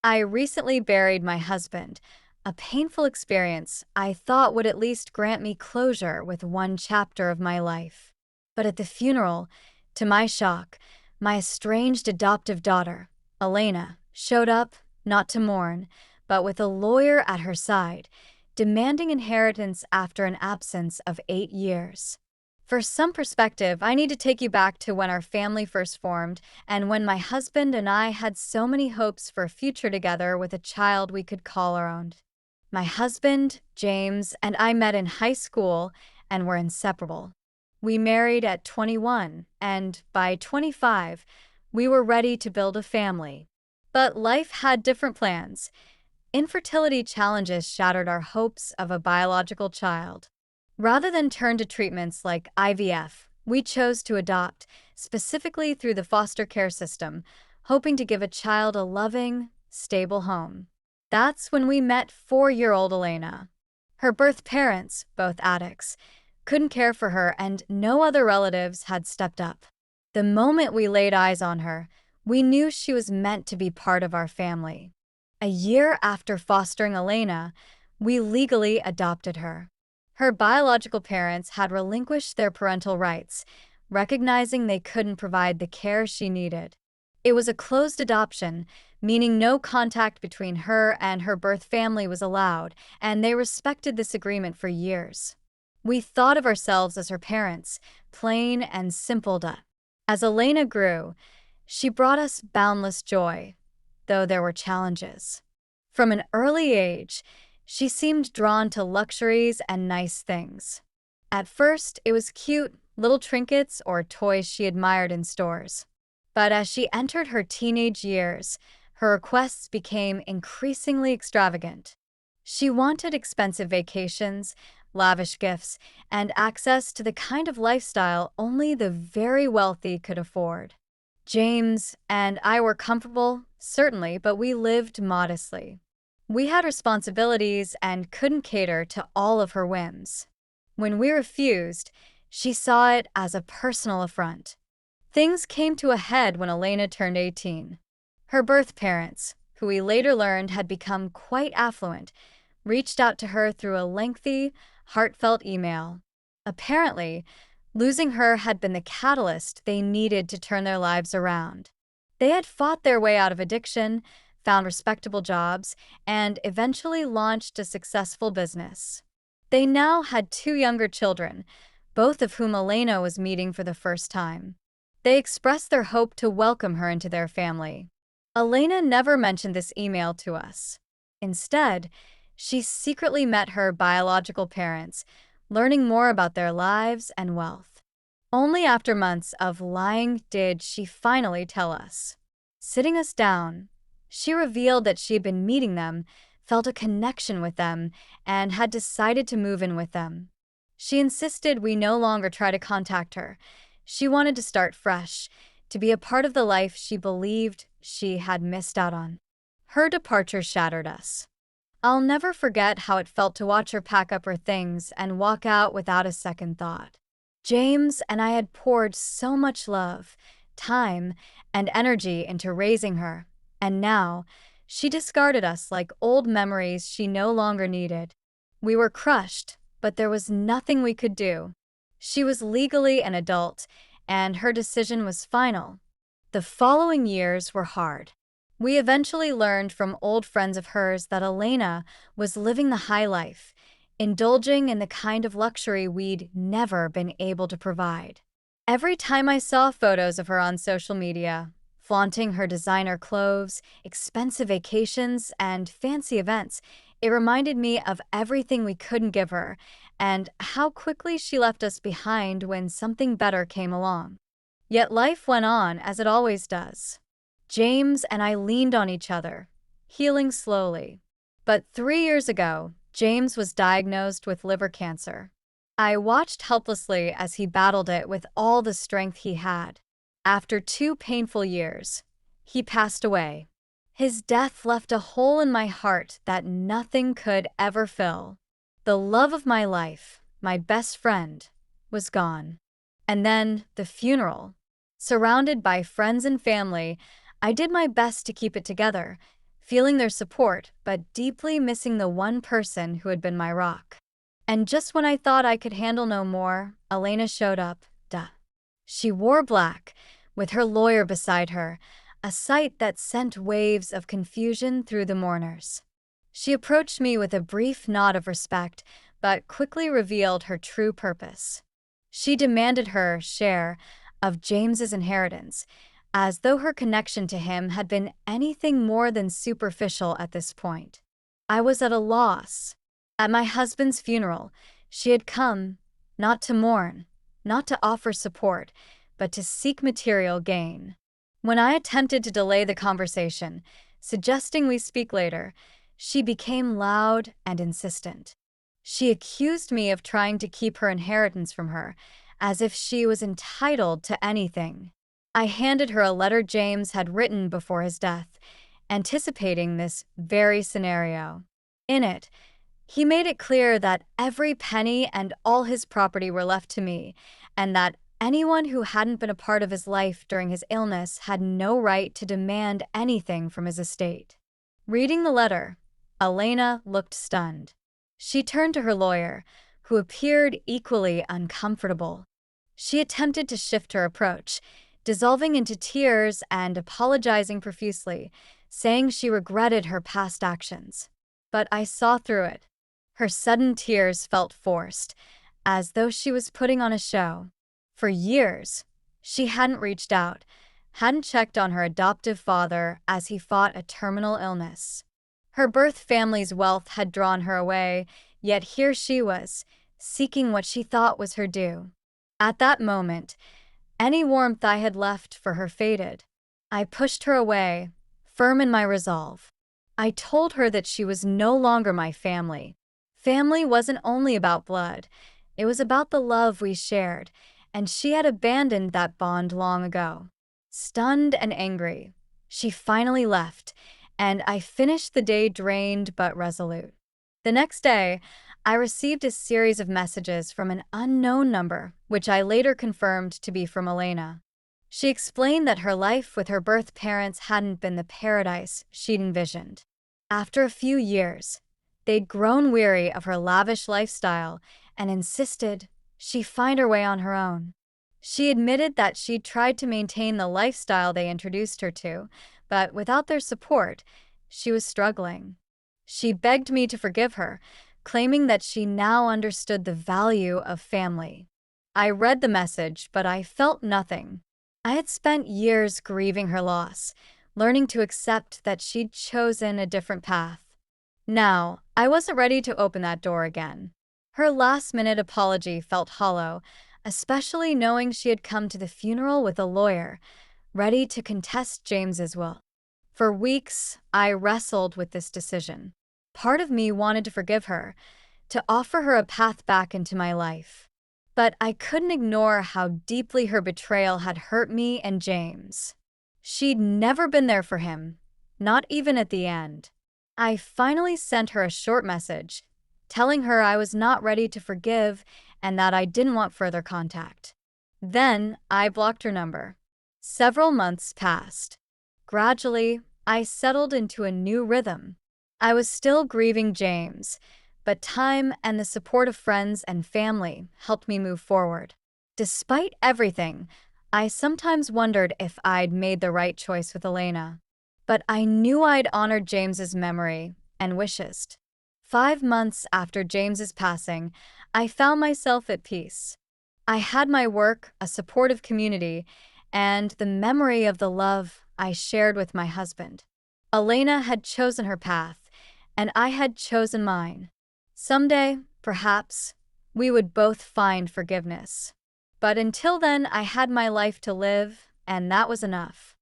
I recently buried my husband, a painful experience I thought would at least grant me closure with one chapter of my life. But at the funeral, to my shock, my estranged adoptive daughter, Elena, showed up, not to mourn, but with a lawyer at her side, demanding inheritance after an absence of 8 years. For some perspective, I need to take you back to when our family first formed and when my husband and I had so many hopes for a future together with a child we could call our own. My husband, James, and I met in high school and were inseparable. We married at 21, and by 25, we were ready to build a family. But life had different plans. Infertility challenges shattered our hopes of a biological child. Rather than turn to treatments like IVF, we chose to adopt, specifically through the foster care system, hoping to give a child a loving, stable home. That's when we met 4-year-old Elena. Her birth parents, both addicts, couldn't care for her and no other relatives had stepped up. The moment we laid eyes on her, we knew she was meant to be part of our family. A year after fostering Elena, we legally adopted her. Her biological parents had relinquished their parental rights, recognizing they couldn't provide the care she needed. It was a closed adoption, meaning no contact between her and her birth family was allowed, and they respected this agreement for years. We thought of ourselves as her parents, plain and simple. As Elena grew, she brought us boundless joy, though there were challenges. From an early age, she seemed drawn to luxuries and nice things. At first, it was cute, little trinkets or toys she admired in stores. But as she entered her teenage years, her requests became increasingly extravagant. She wanted expensive vacations, lavish gifts, and access to the kind of lifestyle only the very wealthy could afford. James and I were comfortable, certainly, but we lived modestly. We had responsibilities and couldn't cater to all of her whims. When we refused, she saw it as a personal affront. Things came to a head when Elena turned 18. Her birth parents, who we later learned had become quite affluent, reached out to her through a lengthy, heartfelt email. Apparently, losing her had been the catalyst they needed to turn their lives around. They had fought their way out of addiction, found respectable jobs, and eventually launched a successful business. They now had 2 younger children, both of whom Elena was meeting for the first time. They expressed their hope to welcome her into their family. Elena never mentioned this email to us. Instead, she secretly met her biological parents, learning more about their lives and wealth. Only after months of lying did she finally tell us. Sitting us down, she revealed that she had been meeting them, felt a connection with them, and had decided to move in with them. She insisted we no longer try to contact her. She wanted to start fresh, to be a part of the life she believed she had missed out on. Her departure shattered us. I'll never forget how it felt to watch her pack up her things and walk out without a second thought. James and I had poured so much love, time, and energy into raising her, and now she discarded us like old memories she no longer needed. We were crushed, but there was nothing we could do. She was legally an adult, and her decision was final. The following years were hard. We eventually learned from old friends of hers that Elena was living the high life, indulging in the kind of luxury we'd never been able to provide. Every time I saw photos of her on social media, flaunting her designer clothes, expensive vacations, and fancy events, it reminded me of everything we couldn't give her and how quickly she left us behind when something better came along. Yet life went on as it always does. James and I leaned on each other, healing slowly. But 3 years ago, James was diagnosed with liver cancer. I watched helplessly as he battled it with all the strength he had. After 2 painful years, he passed away. His death left a hole in my heart that nothing could ever fill. The love of my life, my best friend, was gone. And then the funeral. Surrounded by friends and family, I did my best to keep it together, feeling their support but deeply missing the one person who had been my rock. And just when I thought I could handle no more, Elena showed up. She wore black, with her lawyer beside her, a sight that sent waves of confusion through the mourners. She approached me with a brief nod of respect, but quickly revealed her true purpose. She demanded her share of James's inheritance, as though her connection to him had been anything more than superficial at this point. I was at a loss. At my husband's funeral, she had come, not to mourn, not to offer support, but to seek material gain. When I attempted to delay the conversation, suggesting we speak later, she became loud and insistent. She accused me of trying to keep her inheritance from her, as if she was entitled to anything. I handed her a letter James had written before his death, anticipating this very scenario. In it, he made it clear that every penny and all his property were left to me, and that anyone who hadn't been a part of his life during his illness had no right to demand anything from his estate. Reading the letter, Elena looked stunned. She turned to her lawyer, who appeared equally uncomfortable. She attempted to shift her approach, dissolving into tears and apologizing profusely, saying she regretted her past actions. But I saw through it. Her sudden tears felt forced, as though she was putting on a show. For years, she hadn't reached out, hadn't checked on her adoptive father as he fought a terminal illness. Her birth family's wealth had drawn her away, yet here she was, seeking what she thought was her due. At that moment, any warmth I had left for her faded. I pushed her away, firm in my resolve. I told her that she was no longer my family. Family wasn't only about blood, it was about the love we shared, and she had abandoned that bond long ago. Stunned and angry, she finally left, and I finished the day drained but resolute. The next day, I received a series of messages from an unknown number, which I later confirmed to be from Elena. She explained that her life with her birth parents hadn't been the paradise she'd envisioned. After a few years, they'd grown weary of her lavish lifestyle and insisted she find her way on her own. She admitted that she'd tried to maintain the lifestyle they introduced her to, but without their support, she was struggling. She begged me to forgive her, claiming that she now understood the value of family. I read the message, but I felt nothing. I had spent years grieving her loss, learning to accept that she'd chosen a different path. Now, I wasn't ready to open that door again. Her last-minute apology felt hollow, especially knowing she had come to the funeral with a lawyer, ready to contest James's will. For weeks, I wrestled with this decision. Part of me wanted to forgive her, to offer her a path back into my life. But I couldn't ignore how deeply her betrayal had hurt me and James. She'd never been there for him, not even at the end. I finally sent her a short message, telling her I was not ready to forgive and that I didn't want further contact. Then I blocked her number. Several months passed. Gradually, I settled into a new rhythm. I was still grieving James, but time and the support of friends and family helped me move forward. Despite everything, I sometimes wondered if I'd made the right choice with Elena. But I knew I'd honored James's memory and wishes. 5 months after James's passing, I found myself at peace. I had my work, a supportive community, and the memory of the love I shared with my husband. Elena had chosen her path, and I had chosen mine. Someday, perhaps, we would both find forgiveness. But until then, I had my life to live, and that was enough.